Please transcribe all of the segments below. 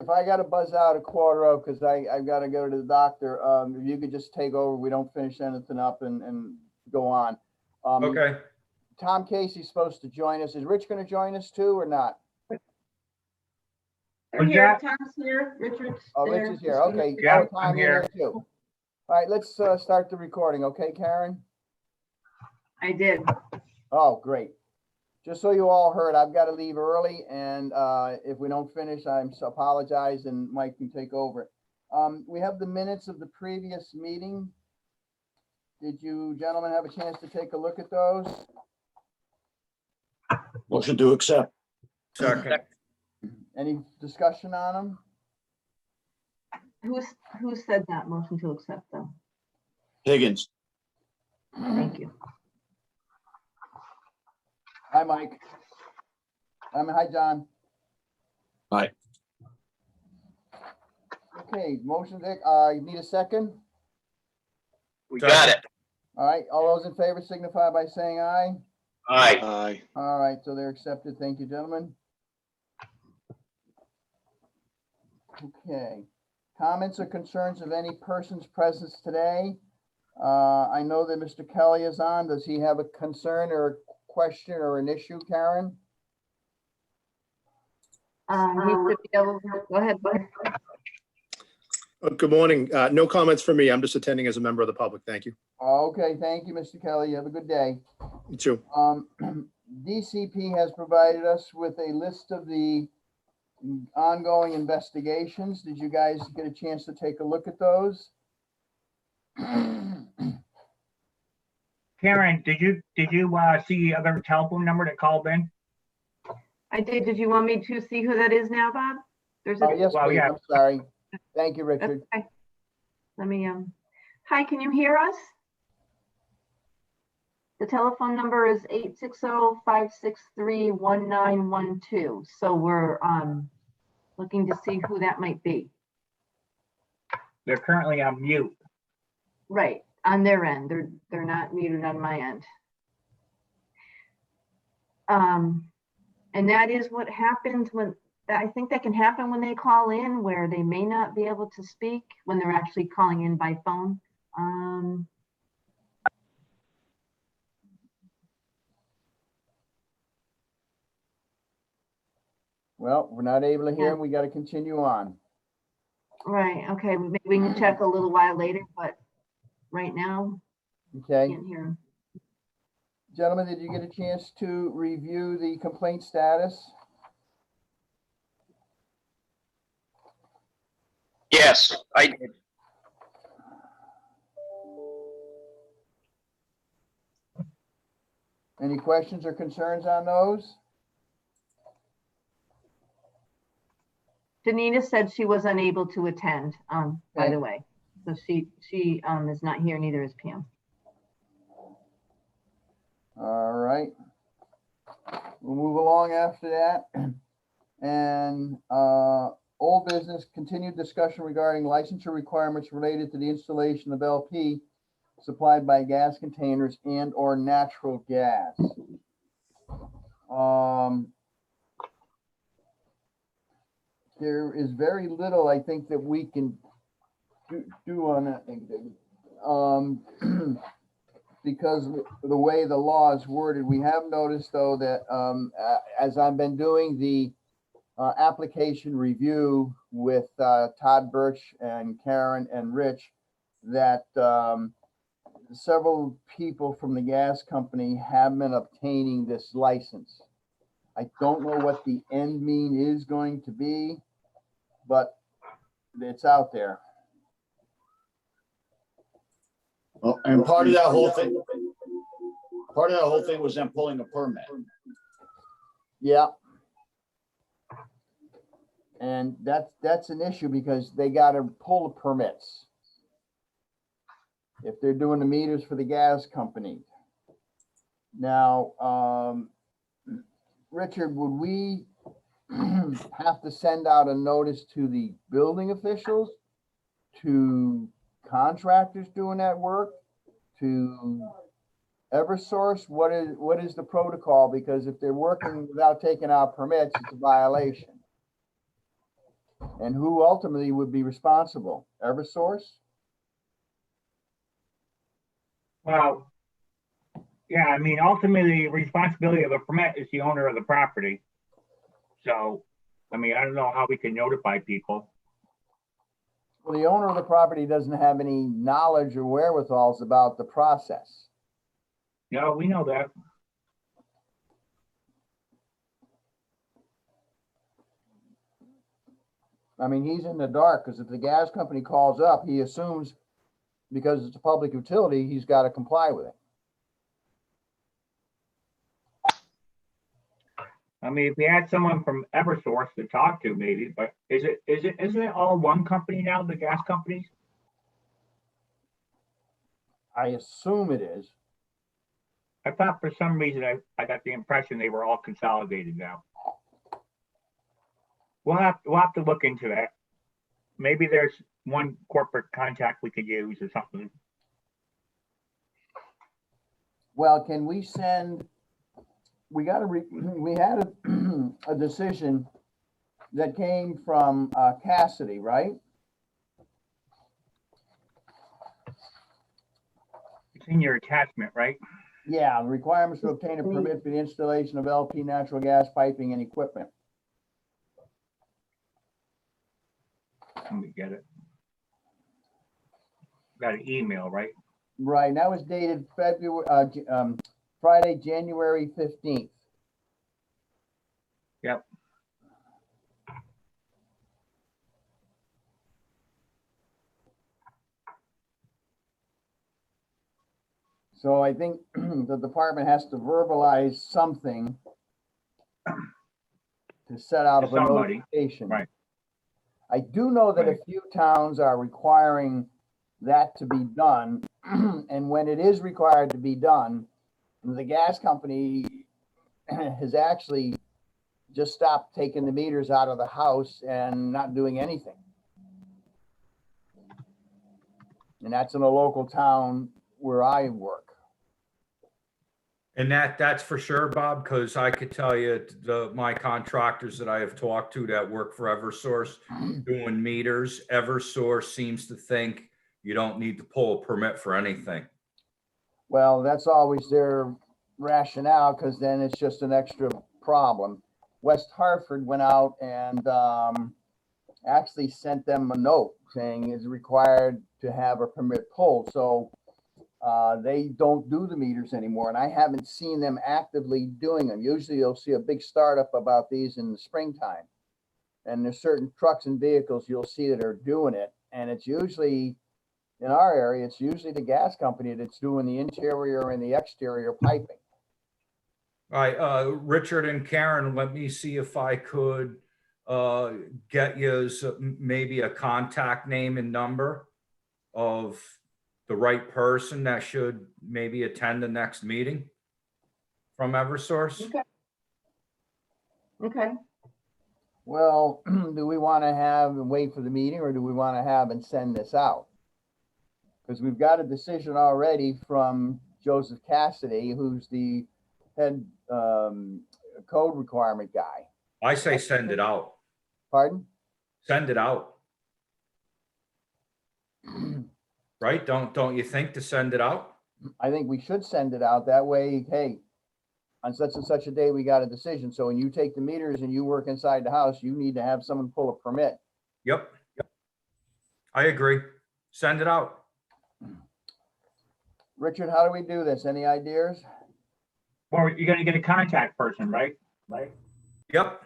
if I got to buzz out a quarter of, because I've got to go to the doctor, if you could just take over, we don't finish anything up and go on. Okay. Tom Casey's supposed to join us. Is Rich going to join us too or not? They're here. Tom's here. Richard's Oh, there. Rich is here. Okay. Yeah, Oh, Tom, I'm you're here. there too. All right, let's start the recording. Okay, Karen? I did. Oh, great. Just so you all heard, I've got to leave early, and if we don't finish, I apologize, and Mike can take over. We have the minutes of the previous meeting. Did you gentlemen have a chance to take a look at those? Motion to accept. Second. Any discussion on them? Who said that motion to accept them? Higgins. Thank you. Hi, Mike. Hi, John. Hi. Okay, motion, you need a second? We got it. All right, all those in favor signify by saying aye. Aye. Aye. All right, so they're accepted. Thank you, gentlemen. Okay, comments or concerns of any person's presence today? I know that Mr. Kelly is on. Does he have a concern or a question or an issue, Karen? He should be able, go ahead, Bud. Good morning. No comments from me. I'm just attending as a member of the public. Thank you. Okay, thank you, Mr. Kelly. You have a good day. You too. DCP has provided us with a list of the ongoing investigations. Did you guys get a chance to take a look at those? Karen, did you see the other telephone number that called in? I did. Did you want me to see who that is now, Bob? There's a. Yes, Well, please. yeah. I'm sorry. Thank you, Richard. Okay. Let me, hi, can you hear us? The telephone number is 860-563-1912. So we're looking to see who that might be. They're currently on mute. Right, on their end. They're not muted on my end. And that is what happens when, I think that can happen when they call in, where they may not be able to speak when they're actually calling in by phone. Well, we're not able to hear him. We got to continue on. Right, okay, maybe we can check a little while later, but right now, Okay. can't hear him. Gentlemen, did you get a chance to review the complaint status? Yes, I did. Any questions or concerns on those? Danita said she was unable to attend, by Okay. the way. So she is not here, neither is Pam. All right. We'll move along after that. And old business, continued discussion regarding licensure requirements related to the installation of LP supplied by gas containers and or natural gas. There is very little, I think, that we can do on that thing, because the way the law is worded. We have noticed, though, that as I've been doing the application review with Todd Birch and Karen and Rich, that several people from the gas company have been obtaining this license. I don't know what the end mean is going to be, but it's out there. Well, and part of that whole thing was them pulling a permit. Yeah. And that's an issue because they got to pull the permits if they're doing the meters for the gas company. Now, Richard, would we have to send out a notice to the building officials, to contractors doing that work, to Eversource? What is the protocol? Because if they're working without taking out permits, it's a violation. And who ultimately would be responsible? Eversource? Well, yeah, I mean, ultimately, the responsibility of a permit is the owner of the property. So, I mean, I don't know how we can notify people. Well, the owner of the property doesn't have any knowledge or wherewithals about the process. No, we know that. I mean, he's in the dark because if the gas company calls up, he assumes because it's a public utility, he's got to comply with it. I mean, if we had someone from Eversource to talk to, maybe, but isn't it all one company now, the gas companies? I assume it is. I thought for some reason I got the impression they were all consolidated now. We'll have to look into that. Maybe there's one corporate contact we could use or something. Well, can we send, we had a decision that came from Cassidy, right? It's in your attachment, right? Yeah, the requirements to obtain a permit for the installation of LP natural gas piping and equipment. Let me get it. Got an email, right? Right, and that was dated Friday, January 15th. Yep. So I think the department has to verbalize something to set out To of a somebody, notification. right. I do know that a Right. few towns are requiring that to be done. And when it is required to be done, the gas company has actually just stopped taking the meters out of the house and not doing anything. And that's in a local town where I work. And that's for sure, Bob, because I could tell you my contractors that I have talked to that work for Eversource doing meters, Eversource seems to think you don't need to pull a permit for anything. Well, that's always their rationale, because then it's just an extra problem. West Hartford went out and actually sent them a note saying it's required to have a permit pulled. So they don't do the meters anymore, and I haven't seen them actively doing them. Usually you'll see a big startup about these in the springtime. And there's certain trucks and vehicles you'll see that are doing it. And it's usually, in our area, it's usually the gas company that's doing the interior and the exterior piping. All right, Richard and Karen, let me see if I could get you maybe a contact name and number of the right person that should maybe attend the next meeting from Eversource. Okay. Okay. Well, do we want to have and wait for the meeting, or do we want to have and send this out? Because we've got a decision already from Joseph Cassidy, who's the head code requirement guy. I say send it out. Pardon? Send it out. Right? Don't you think to send it out? I think we should send it out. That way, hey, on such and such a day, we got a decision. So when you take the meters and you work inside the house, you need to have someone pull a permit. Yep. I agree. Send it out. Richard, how do we do this? Any ideas? Or you're gonna get a contact person, right? Right. Yep.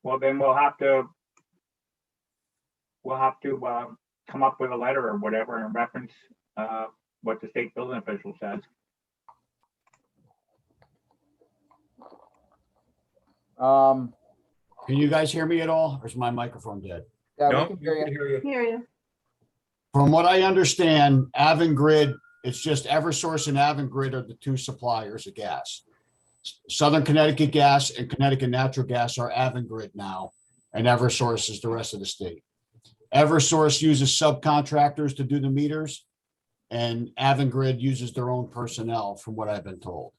Well, then we'll have to come up with a letter or whatever and reference what the state building official says. Um, Can you guys hear me at all, or is my microphone dead? yeah, No, we can hear you. hear you. Hear you. From what I understand, Avangrid, it's just Eversource and Avangrid are the two suppliers of gas. Southern Connecticut Gas and Connecticut Natural Gas are Avangrid now, and Eversource is the rest of the state. Eversource uses subcontractors to do the meters, and Avangrid uses their own personnel, from what I've been told.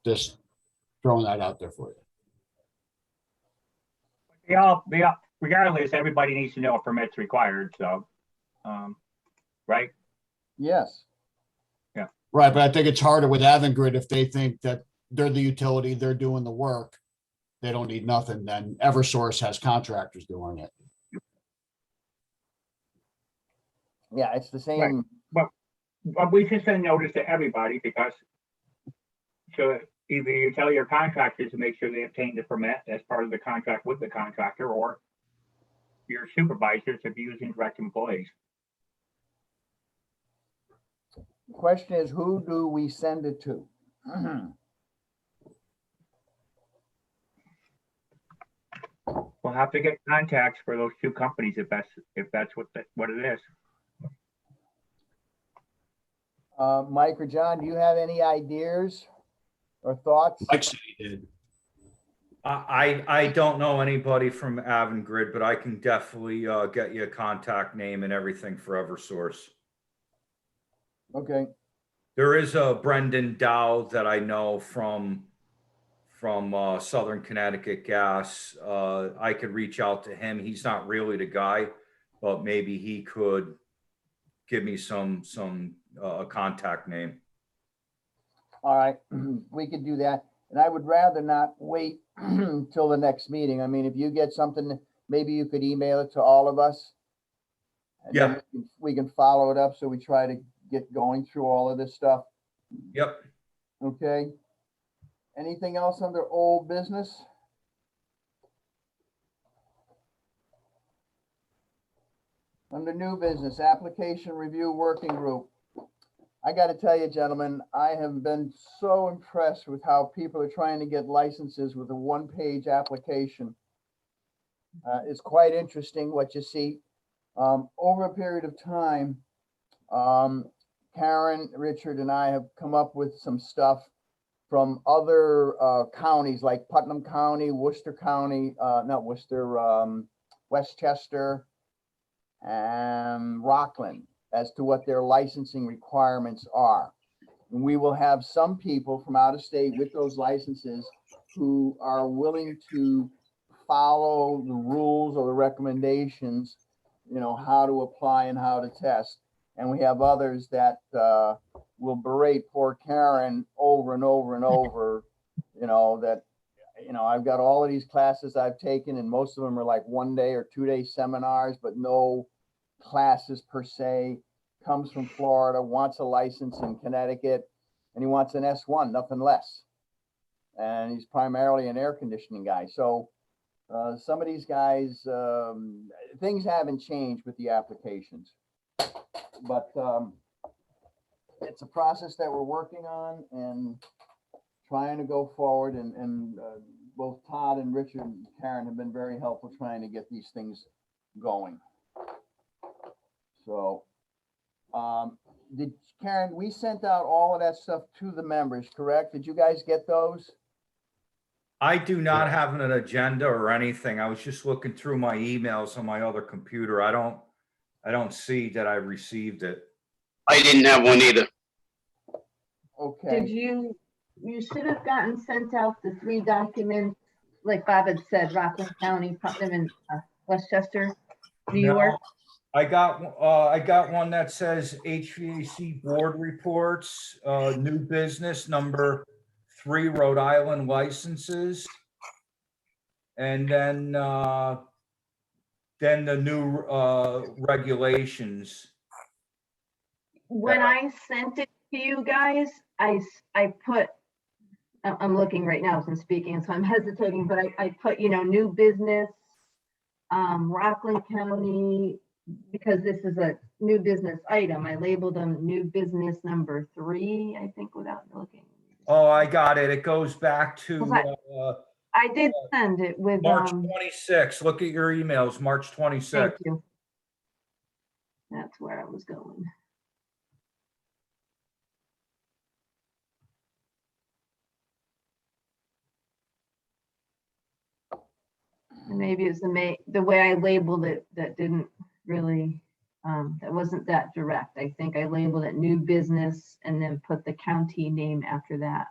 Just throwing that out there for you. regardless, everybody needs to know a permit's required, so, right? Yes, Right, but I think it's harder with Avangrid if they think that they're the utility, they're doing the work. They don't need nothing, then Eversource has contractors doing it. yeah, it's the same. But we should send notice to everybody because so either you tell your contractors to make sure they obtain the permit as part of the contract with the contractor, or your supervisors if you're using direct employees. Question is, who do we send it to? We'll have to get contacts for those two companies if that's what it is. Mike or John, do you have any ideas or thoughts? Like City did. I don't know anybody from Avangrid, but I can definitely get you a contact name and everything for Eversource. Okay, There is a Brendan Dow that I know from Southern Connecticut Gas. I could reach out to him. He's not really the guy, but maybe he could give me some a contact name. all right, we could do that. And I would rather not wait till the next meeting. I mean, if you get something, maybe you could email it to all of us. And then we can follow it up, so we try to get going through all of this stuff. Yep. Okay. Anything else under old business? Under new business, application review working group. I got to tell you, gentlemen, I have been so impressed with how people are trying to get licenses with a one-page application. It's quite interesting what you see. Over a period of time, Karen, Richard, and I have come up with some stuff from other counties like Putnam County, Worcester County, not Worcester, Westchester, and Rockland, as to what their licensing requirements are. And we will have some people from out of state with those licenses who are willing to follow the rules or the recommendations, you know, how to apply and how to test. And we have others that will berate poor Karen over and over and over, you know, that, you know, I've got all of these classes I've taken, and most of them are like 1 day or 2 day seminars, but no classes per se. Comes from Florida, wants a license in Connecticut, and he wants an S1, nothing less. And he's primarily an air conditioning guy. So some of these guys, things haven't changed with the applications. But it's a process that we're working on and trying to go forward. And both Todd and Richard and Karen have been very helpful trying to get these things going. So, Karen, we sent out all of that stuff to the members, correct? Did you guys get those? I do not have an agenda or anything. I was just looking through my emails on my other computer. I don't see that I received it. I didn't have one either. Okay. Did you should have gotten sent out the 3 documents, like Bob had said, Rockland County, Putnam, and Westchester, New York. I got one that says HVAC board reports, new business number 3 Rhode Island licenses. And then the new regulations. When I sent it to you guys, I put, I'm looking right now as I'm speaking, so I'm hesitating, but I put, you know, new business, Rockland County, because this is a new business item. I labeled them new business number 3, I think, without looking. Oh, I got it. It goes back to I did send it with March 26th. Look at your emails, March 26th. Thank you. That's where I was going. And maybe it's the way I labeled it that didn't really, that wasn't that direct. I think I labeled it new business and then put the county name after that.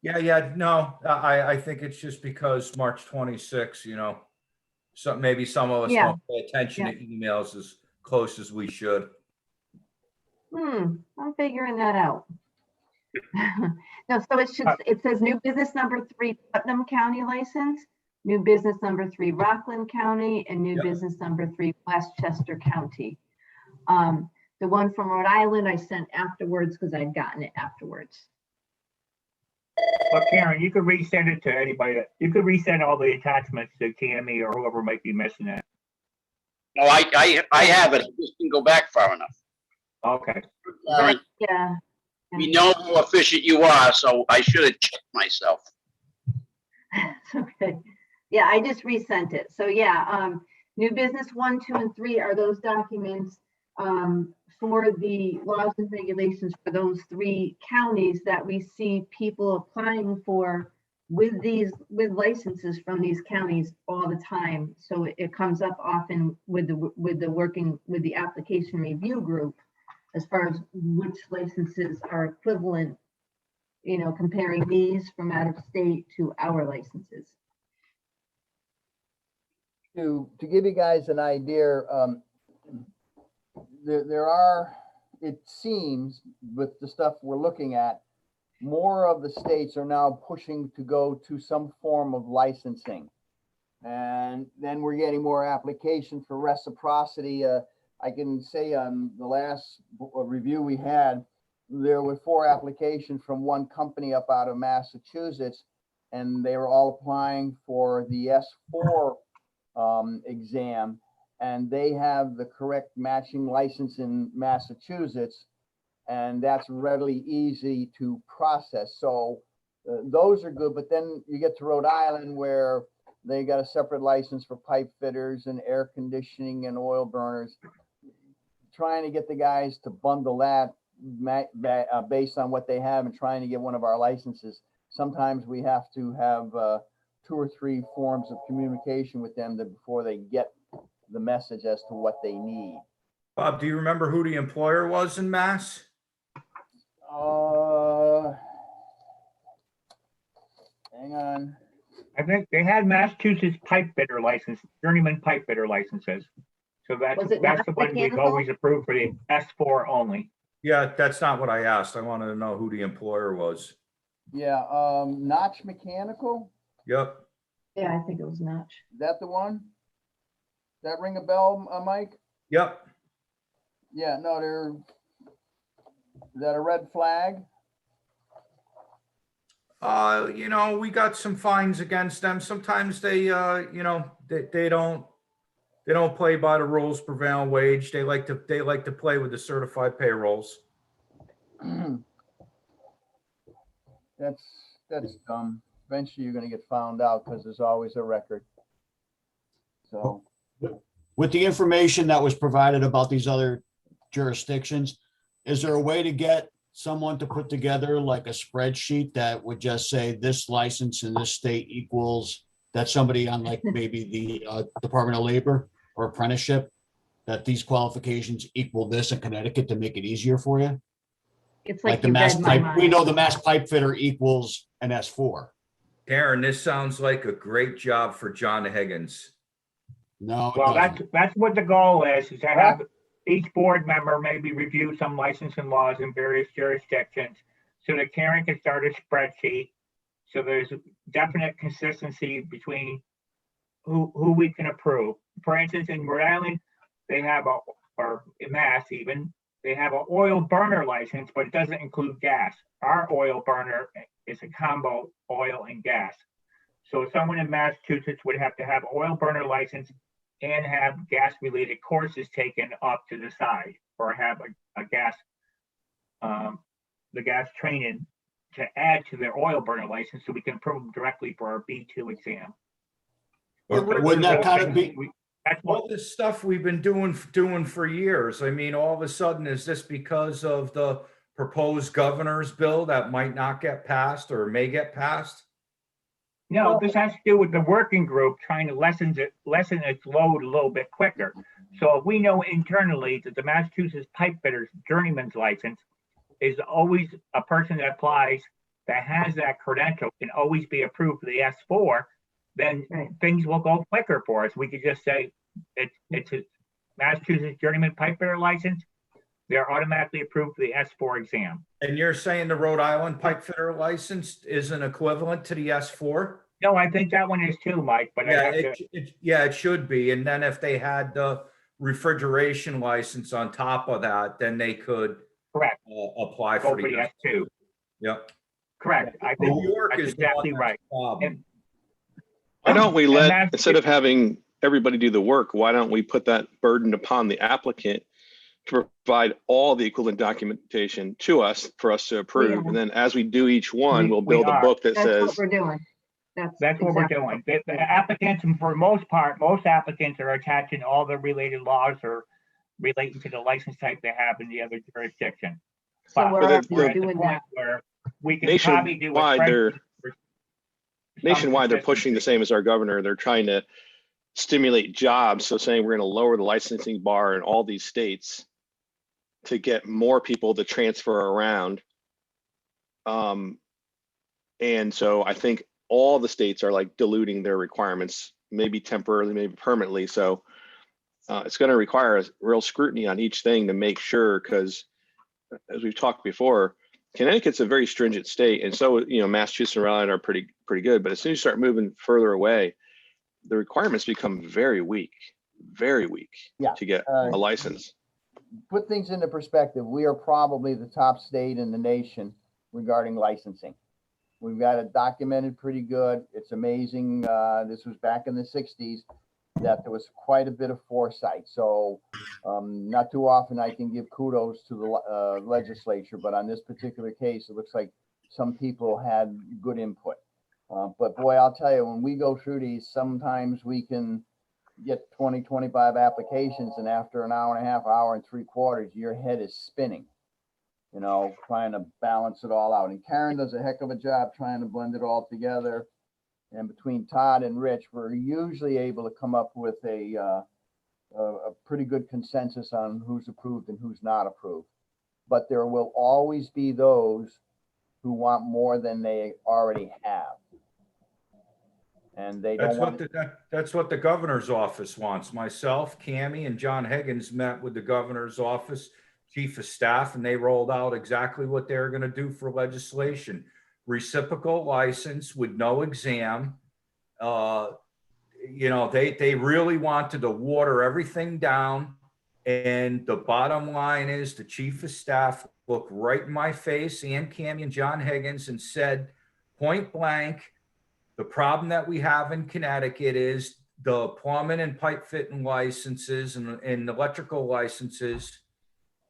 Yeah, no, I think it's just because March 26th, you know. maybe some of us Yeah. don't pay attention to emails as close as we should. I'm figuring that out. No, so it says new business number 3, Putnam County license, new business number 3, Rockland County, and new Yep. business number 3, Westchester County. The one from Rhode Island I sent afterwards because I'd gotten it afterwards. But Karen, you could resend it to anybody. You could resend all the attachments to Tammy or whoever might be missing it. No, I have it. I just didn't go back far enough. Okay. Yeah. We know how efficient you are, so I should have checked myself. It's okay. Yeah, I just resent it. So yeah, new business 1, 2, and 3 are those documents for the laws and regulations for those 3 counties that we see people applying for with licenses from these counties all the time. So it comes up often with the application review group as far as which licenses are equivalent, comparing these from out of state to our licenses. To give you guys an idea, there are, it seems, with the stuff we're looking at, more of the states are now pushing to go to some form of licensing. And then we're getting more application for reciprocity. I can say on the last review we had, there were 4 applications from one company up out of Massachusetts, and they were all applying for the S4 exam, and they have the correct matching license in Massachusetts, and that's readily easy to process. So those are good, but then you get to Rhode Island where they got a separate license for pipe fitters and air conditioning and oil burners. Trying to get the guys to bundle that based on what they have and trying to get one of our licenses. Sometimes we have to have 2 or 3 forms of communication with them before they get the message as to what they need. Bob, do you remember who the employer was in Mass? Hang on. I think they had Massachusetts pipe fitter license, journeyman pipe fitter licenses. So that's Was it the not one we've mechanical? always approved for the S4 only. Yeah, that's not what I asked. I wanted to know who the employer was. Yeah, Notch Mechanical, Yep. Yeah, I think it was Notch. is that the one? That ring a bell, Mike? Yep. Yeah, no, is that a red flag? We got some fines against them. Sometimes they don't play by the rules, prevailing wage. They like to play with the certified payrolls. That's dumb. Eventually you're gonna get found out because there's always a record. So, With the information that was provided about these other jurisdictions, is there a way to get someone to put together like a spreadsheet that would just say this license in this state equals that somebody on like maybe the Department of Labor or apprenticeship, that these qualifications equal this in Connecticut to make it easier for you? It's Like like the you mass read my pipe, we mind. know the mass pipe fitter equals an S4. Karen, this sounds like a great job for John Higgins. No, it Well, doesn't. that's what the goal is to have each board member maybe review some licensing laws in various jurisdictions so that Karen can start a spreadsheet. So there's definite consistency between who we can approve. For instance, in Rhode Island, they have or in Mass even, they have an oil burner license, but it doesn't include gas. Our oil burner is a combo oil and gas. So someone in Massachusetts would have to have oil burner license and have gas related courses taken up to the side, or have a gas, the gas training to add to their oil burner license so we can approve them directly for our B2 exam. Wouldn't that kind of be, That's All what, this stuff we've been doing for years. I mean, all of a sudden, is this because of the proposed governor's bill that might not get passed or may get passed? no, this has to do with the working group trying to lessen its load a little bit quicker. So if we know internally that the Massachusetts pipe fitters journeyman's license is always a person that applies that has that credential can always be approved for the S4, then Right. things will go quicker for us. We could just say it's a Massachusetts journeyman pipe fitter license. They're automatically approved for the S4 exam. And you're saying the Rhode Island pipe fitter license isn't equivalent to the S4? No, I think that one is too, Mike, but I Yeah, have to, yeah, it should be. And then if they had the refrigeration license on top of that, then they could correct, apply go for for the the. S2. Yep. Correct. I think New York that's is the one exactly that's right. the problem. And Why don't we And let, that's- instead of having everybody do the work, why don't we put that burden upon the applicant to provide all the equivalent documentation to us for us to approve? are. And then as we do each one, We- we'll we build a are. book that That's what says, we're doing. That's what we're doing. The applicants, and for the most part, most applicants are attaching all the related laws or relating to the license type they have in the other jurisdiction. So But we're But already we're at the doing point that. where we can probably do. a nationwide, they're spreadsheet for some nationwide, they're pushing the consistency. same as our governor. They're trying to stimulate jobs. So saying we're going to lower the licensing bar in all these states to get more people to transfer around. And so I think all the states are like diluting their requirements, maybe temporarily, maybe permanently. So it's going to require a real scrutiny on each thing to make sure, because as we've talked before, Connecticut's a very stringent state, and so Massachusetts and Rhode Island are pretty good. But as soon as you start moving further away, the requirements become very weak Yeah, to get a license. Put things into perspective, we are probably the top state in the nation regarding licensing. We've got it documented pretty good. It's amazing. This was back in the 60s that there was quite a bit of foresight. So not too often I can give kudos to the legislature, but on this particular case, it looks like some people had good input. But boy, I'll tell you, when we go through these, sometimes we can get 20, 25 applications, and after an hour and a half, hour and 3/4, your head is spinning, trying to balance it all out. And Karen does a heck of a job trying to blend it all together. And between Todd and Rich, we're usually able to come up with a pretty good consensus on who's approved and who's not approved. But there will always be those who want more than they already have. And they don't want. That's what the governor's office wants. Myself, Cammie, and John Higgins met with the governor's office chief of staff, and they rolled out exactly what they're going to do for legislation. Reciprocal license with no exam. They really wanted to water everything down. And the bottom line is the chief of staff looked right in my face, and Cammie and John Higgins, and said point blank, the problem that we have in Connecticut is the plumbing and pipe fitting licenses and electrical licenses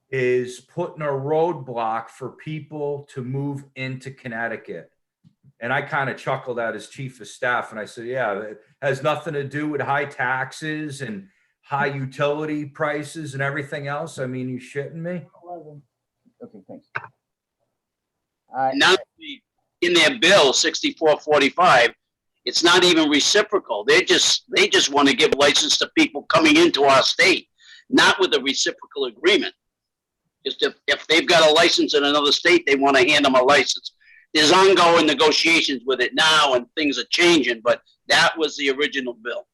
is putting a roadblock for people to move into Connecticut. And I kind of chuckled at his chief of staff, and I said, yeah, it has nothing to do with high taxes and high utility prices and everything else. I mean, you shitting me? Okay, thanks. Now, in their bill 6445, it's not even reciprocal. They just want to give license to people coming into our state, not with a reciprocal agreement. Just if they've got a license in another state, they want to hand them a license. There's ongoing negotiations with it now, and things are changing, but that was the original bill.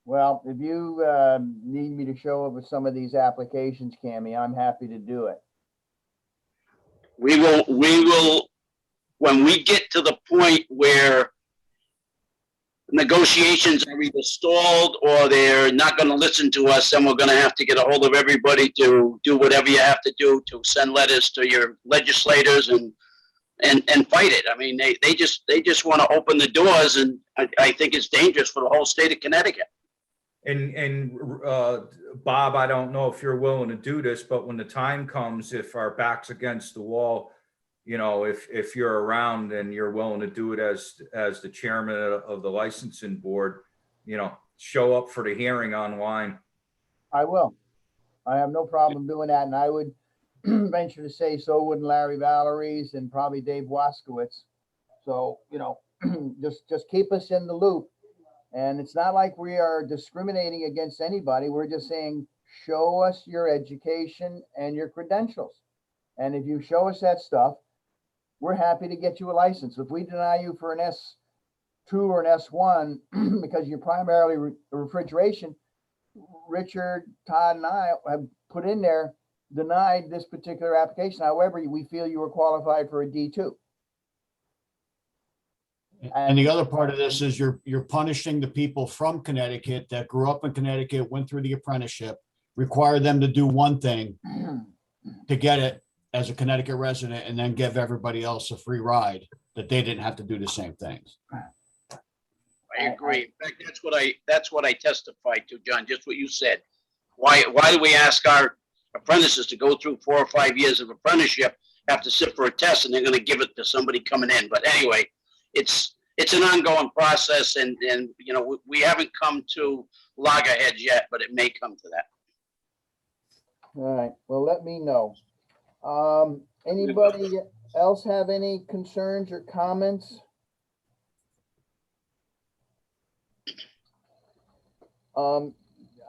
Well, if you need me to show up with some of these applications, Cammie, I'm happy to do it. We will, when we get to the point where negotiations are either stalled or they're not going to listen to us, then we're going to have to get a hold of everybody to do whatever you have to do to send letters to your legislators and fight it. I mean, they just want to open the doors, and I think it's dangerous for the whole state of Connecticut. And Bob, I don't know if you're willing to do this, but when the time comes, if our back's against the wall, if you're around and you're willing to do it as the chairman of the licensing board, show up for the hearing online. I will. I have no problem doing that, and I would venture to say so wouldn't Larry Valeries and probably Dave Waskowitz. So, just keep us in the loop. And it's not like we are discriminating against anybody. We're just saying, show us your education and your credentials. And if you show us that stuff, we're happy to get you a license. If we deny you for an S2 or an S1, because you're primarily refrigeration, Richard, Todd, and I have put in there, denied this particular application. However, we feel you were qualified for a D2. And the other part of this is you're punishing the people from Connecticut that grew up in Connecticut, went through the apprenticeship, require them to do one thing to get it as a Connecticut resident, and then give everybody else a free ride that they didn't have to do the same things. I agree. In fact, that's what I testified to, John, just what you said. Why do we ask our apprentices to go through 4 or 5 years of apprenticeship, have to sit for a test, and they're gonna give it to somebody coming in? But anyway, it's an ongoing process, and you know, we haven't come to loggerheads yet, but it may come to that. All right, well, let me know. Anybody else have any concerns or comments?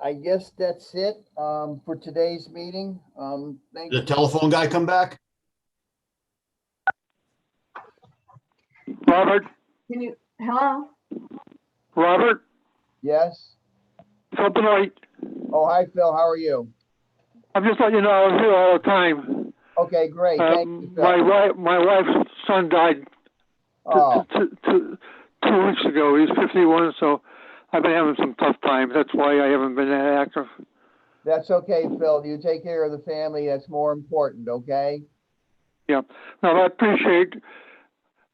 I guess that's it, for today's meeting. Thank The you. telephone guy come back? Robert, Can you, hello? Robert, Yes? Phil Benoit. Oh, hi, Phil, how are you? I'm just letting you know I'm here all the time. Okay, great, thank you, Phil. My wife's son died Oh, 2 weeks ago. He's 51, so I've been having some tough times. That's why I haven't been that active. that's okay, Phil. You take care of the family. That's more important, okay? Yeah. Now, I appreciate.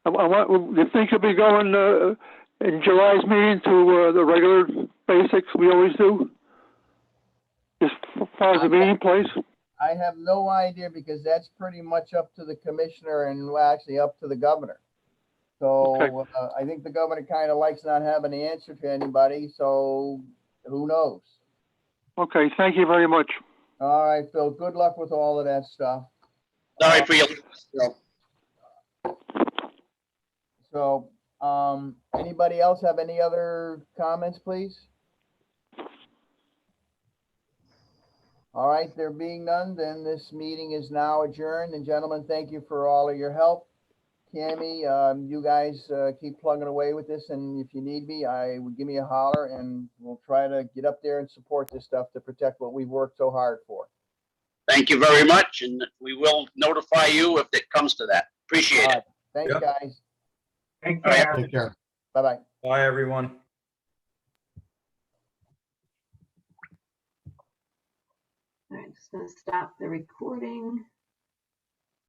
You think you'll be going in July's meeting to the regular basics we always do? As far as the meeting place? I have no idea, because that's pretty much up to the commissioner and actually up to the governor. So Okay. I think the governor kind of likes not having the answer to anybody, so who knows? Okay, thank you very much. All right, Phil, good luck with all of that stuff. Sorry for your loss, Phil. So, anybody else have any other comments, please? All right, there being none, then this meeting is now adjourned. And gentlemen, thank you for all of your help. Tammy, you guys keep plugging away with this, and if you need me, give me a holler, and we'll try to get up there and support this stuff to protect what we've worked so hard for. Thank you very much, and we will notify you if it comes to that. Appreciate it. Thanks, Yep. guys. Take All right. care. Take care. Bye-bye. Bye, everyone. All right, just gonna stop the recording.